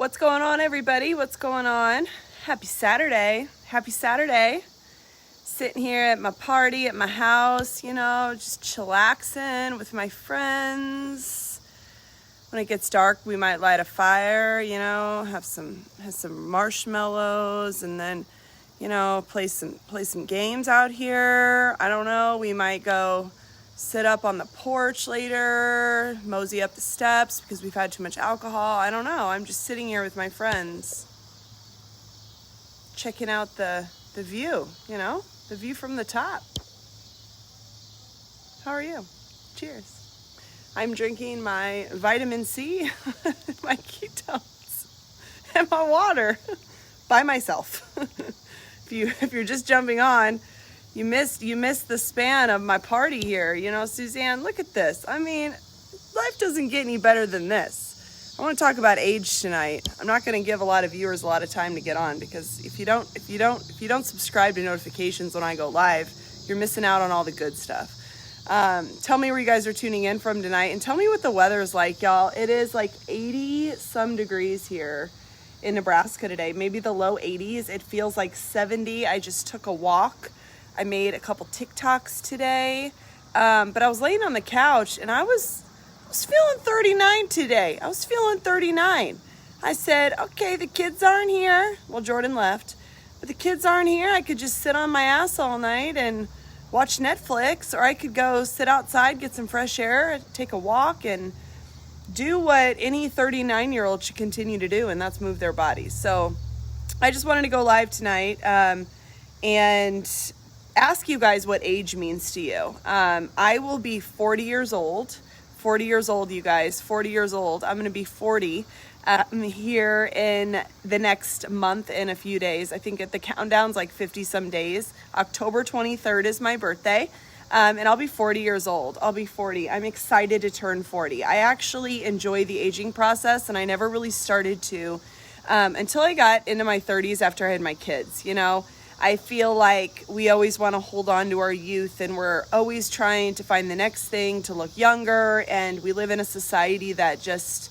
What's going on, everybody? What's going on? Happy Saturday. Happy Saturday. Sitting here at my party at my house, just chillaxing with my friends. When it gets dark, we might light a fire, have some marshmallows, and then, play some games out here. I don't know, we might go sit up on the porch later, mosey up the steps because we've had too much alcohol. I don't know. I'm just sitting here with my friends, checking out the view, the view from the top. How are you? Cheers. I'm drinking my vitamin C, my ketones, and my water by myself. If you're just jumping on, you missed the span of my party here. Suzanne, look at this. I mean, life doesn't get any better than this. I want to talk about age tonight. I'm not going to give a lot of viewers a lot of time to get on because if you don't subscribe to notifications when I go live, you're missing out on all the good stuff. Tell me where you guys are tuning in from tonight, and tell me what the weather is like, y'all. It is like 80 some degrees here in Nebraska today. Maybe the low 80s. It feels like 70. I just took a walk. I made a couple TikToks today, but I was laying on the couch and I was feeling 39 today. I was feeling 39. I said, okay, the kids aren't here. Well, Jordan left, but the kids aren't here. I could just sit on my ass all night and watch Netflix, or I could go sit outside, get some fresh air, take a walk, and do what any 39-year-old should continue to do, and that's move their bodies. So I just wanted to go live tonight and ask you guys what age means to you. I will be 40 years old. 40 years old, you guys. 40 years old. I'm going to be 40 here in the next month and a few days. I think the countdown's like 50 some days. October 23rd is my birthday. And I'll be 40 years old. I'll be 40. I'm excited to turn 40. I actually enjoy the aging process, and I never really started to until I got into my 30s after I had my kids, I feel like we always want to hold on to our youth, and we're always trying to find the next thing to look younger. And we live in a society that just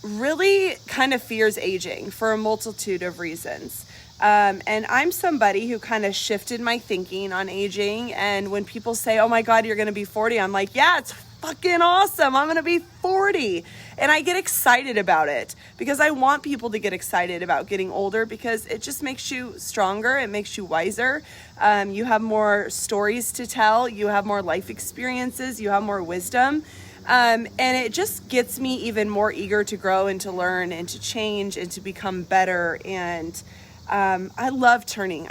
really kind of fears aging for a multitude of reasons. And I'm somebody who kind of shifted my thinking on aging. And when people say, oh my God, you're going to be 40, I'm like, yeah, it's fucking awesome. I'm going to be 40. And I get excited about it because I want people to get excited about getting older because it just makes you stronger. It makes you wiser. You have more stories to tell. You have more life experiences. You have more wisdom. And it just gets me even more eager to grow and to learn and to change and to become better. And I love turning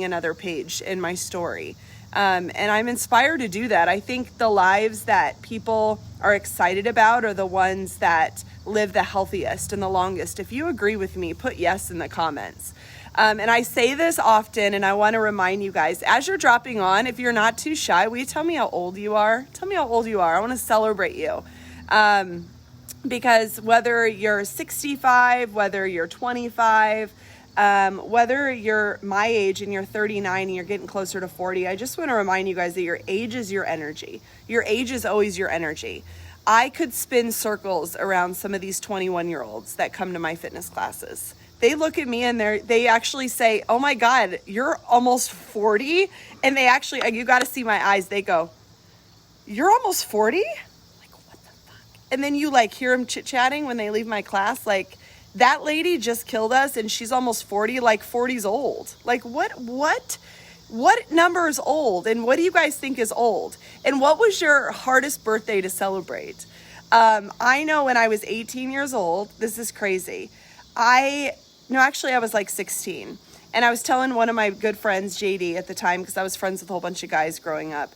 another page in my story. And I'm inspired to do that. I think the lives that people are excited about are the ones that live the healthiest and the longest. If you agree with me, put yes in the comments. And I say this often, and I want to remind you guys, as you're dropping on, if you're not too shy, will you tell me how old you are? Tell me how old you are. I want to celebrate you. Because whether you're 65, whether you're 25, whether you're my age and you're 39 and you're getting closer to 40, I just want to remind you guys that your age is your energy. Your age is always your energy. I could spin circles around some of these 21-year-olds that come to my fitness classes. They look at me and they actually say, oh my God, you're almost 40. And they actually, you got to see my eyes. They go, you're almost 40? Like, what the fuck? And then you hear them chit-chatting when they leave my class. Like, that lady just killed us and she's almost 40, like 40's old. Like what number is old? And what do you guys think is old? And what was your hardest birthday to celebrate? I know when I was 18 years old, this is crazy. I was like 16. And I was telling one of my good friends, JD, at the time, because I was friends with a whole bunch of guys growing up,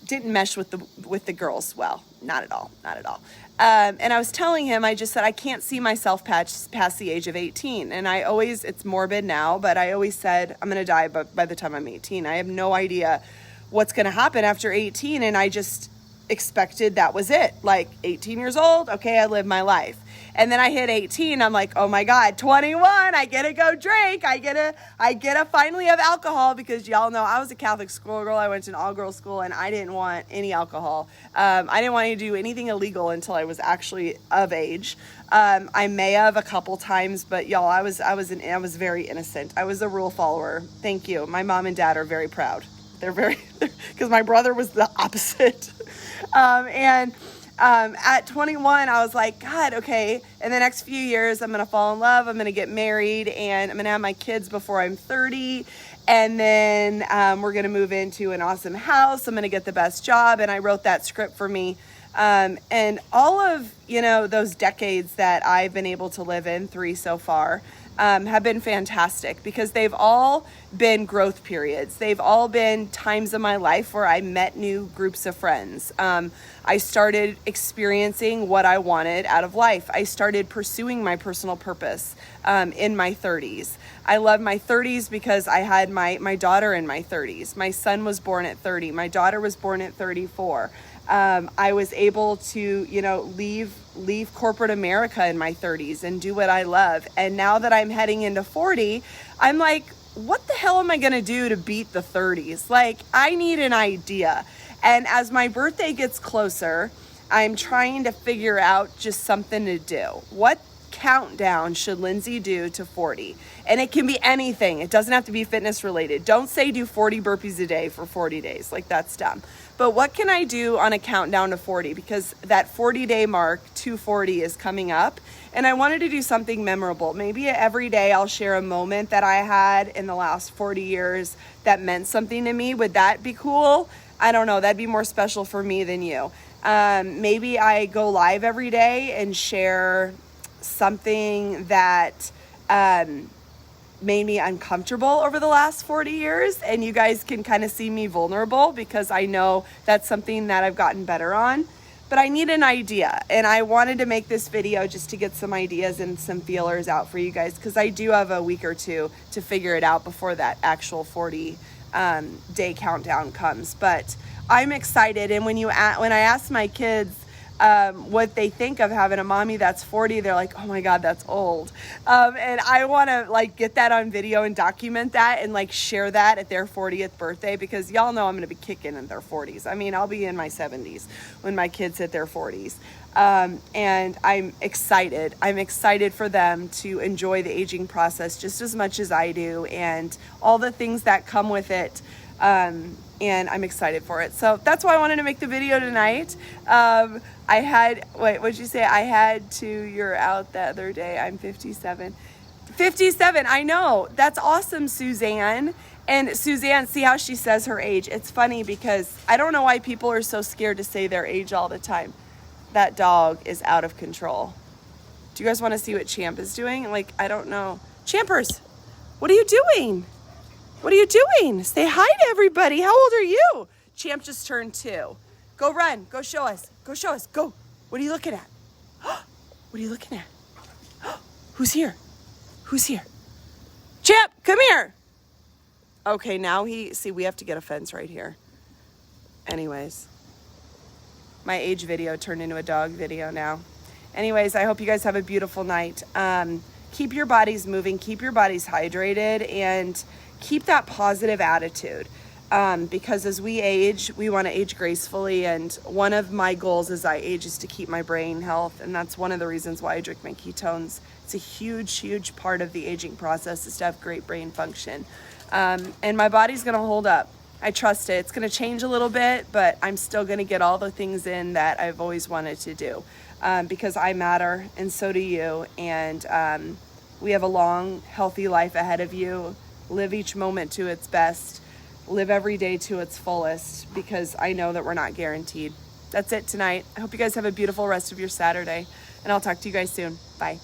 didn't mesh with the girls. Well, not at all. And I was telling him, I just said, I can't see myself past the age of 18. And it's morbid now, but I always said, I'm going to die by the time I'm 18. I have no idea what's going to happen after 18. And I just expected that was it. Like 18 years old. Okay. I lived my life. And then I hit 18. I'm like, oh my God, 21. I get to go drink. I get to finally have alcohol, because y'all know I was a Catholic schoolgirl. I went to an all-girls school, and I didn't want any alcohol. I didn't want to do anything illegal until I was actually of age. I may have a couple times, but y'all, I was very innocent. I was a rule follower. Thank you. My mom and dad are very proud. They're very, because my brother was the opposite. At 21, I was like, God, okay, in the next few years, I'm going to fall in love. I'm going to get married, and I'm going to have my kids before I'm 30. And then we're going to move into an awesome house. I'm going to get the best job. And I wrote that script for me. And all of, those decades that I've been able to live in, 3 so far, have been fantastic, because they've all been growth periods. They've all been times of my life where I met new groups of friends. I started experiencing what I wanted out of life. I started pursuing my personal purpose in my 30s. I love my 30s because I had my daughter in my 30s. My son was born at 30. My daughter was born at 34. I was able to, leave corporate America in my 30s and do what I love. And now that I'm heading into 40, I'm like, what the hell am I going to do to beat the 30s? Like, I need an idea. And as my birthday gets closer, I'm trying to figure out just something to do. What countdown should Lindsay do to 40? And it can be anything. It doesn't have to be fitness related. Don't say do 40 burpees a day for 40 days. Like, that's dumb. But what can I do on a countdown to 40? Because that 40-day mark, 240, is coming up. And I wanted to do something memorable. Maybe every day I'll share a moment that I had in the last 40 years that meant something to me. Would that be cool? I don't know. That'd be more special for me than you. Maybe I go live every day and share something that made me uncomfortable over the last 40 years, and you guys can kind of see me vulnerable, because I know that's something that I've gotten better on. But I need an idea, and I wanted to make this video just to get some ideas and some feelers out for you guys, because I do have a week or two to figure it out before that actual 40 day countdown comes. But I'm excited, and when I ask my kids what they think of having a mommy that's 40, they're like, oh my God, that's old. And I want to get that on video and document that and share that at their 40th birthday, because y'all know I'm going to be kicking in their 40s. I mean, I'll be in my 70s when my kids hit their 40s. And I'm excited. I'm excited for them to enjoy the aging process just as much as I do, and all the things that come with it. And I'm excited for it. So that's why I wanted to make the video tonight. What'd you say? You're out the other day. I'm 57. 57, I know. That's awesome, Suzanne. And Suzanne, see how she says her age. It's funny because I don't know why people are so scared to say their age all the time. That dog is out of control. Do you guys want to see what Champ is doing? I don't know. Champers, what are you doing? What are you doing? Say hi to everybody. How old are you? Champ just turned 2. Go run. Go show us. Go show us. Go. What are you looking at? What are you looking at? Who's here? Who's here? Champ, come here. Okay, now we have to get a fence right here. Anyways, my age video turned into a dog video now. Anyways, I hope you guys have a beautiful night. Keep your bodies moving. Keep your bodies hydrated, and keep that positive attitude, because as we age, we want to age gracefully. And one of my goals as I age is to keep my brain health. And that's one of the reasons why I drink my ketones. It's a huge, huge part of the aging process, is to have great brain function. And my body's going to hold up. I trust it. It's going to change a little bit, but I'm still going to get all the things in that I've always wanted to do, because I matter, and so do you. And we have a long, healthy life ahead of you. Live each moment to its best. Live every day to its fullest, because I know that we're not guaranteed. That's it tonight. I hope you guys have a beautiful rest of your Saturday, and I'll talk to you guys soon. Bye.